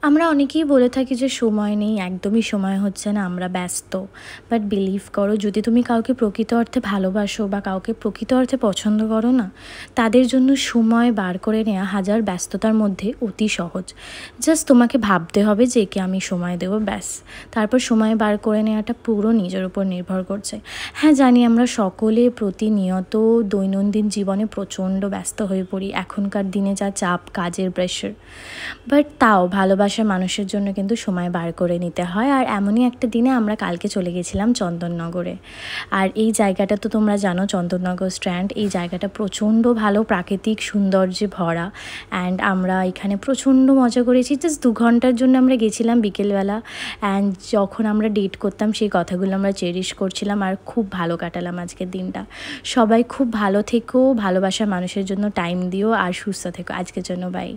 আমরা অনেকেই বলে থাকি যে সময় নেই, একদমই সময় হচ্ছে না, আমরা ব্যস্ত। বাট বিলিভ করো, যদি তুমি কাউকে প্রকৃত অর্থে ভালোবাসো বা কাউকে প্রকৃত অর্থে পছন্দ করো না, তাদের জন্য সময় বার করে নেওয়া হাজার ব্যস্ততার মধ্যে অতি সহজ। জাস্ট তোমাকে ভাবতে হবে যে একে আমি সময় দেবো, ব্যাস। তারপর সময় বার করে নেওয়াটা পুরো নিজের উপর নির্ভর করছে। হ্যাঁ, জানি আমরা সকলে প্রতিনিয়ত দৈনন্দিন জীবনে প্রচণ্ড ব্যস্ত হয়ে পড়ি, এখনকার দিনে যা চাপ, কাজের প্রেশার। বাট তাও ভালোবাসার মানুষের জন্য কিন্তু সময় বার করে নিতে হয়। আর এমনই একটা দিনে আমরা কালকে চলে গেছিলাম চন্দননগরে। আর এই জায়গাটা তো তোমরা জানো, চন্দননগর স্ট্র্যান্ড, এই জায়গাটা প্রচণ্ড ভালো প্রাকৃতিক সৌন্দর্যে ভরা। অ্যান্ড আমরা এখানে প্রচণ্ড মজা করেছি। জাস্ট 2 ঘন্টার জন্য আমরা গেছিলাম বিকেলবেলা। অ্যান্ড যখন আমরা ডেট করতাম সেই কথাগুলো আমরা চেরিশ করছিলাম, আর খুব ভালো কাটালাম আজকের দিনটা। সবাই খুব ভালো থেকো, ভালোবাসার মানুষের জন্য টাইম দিও, আর সুস্থ থেকো। আজকের জন্য বাই।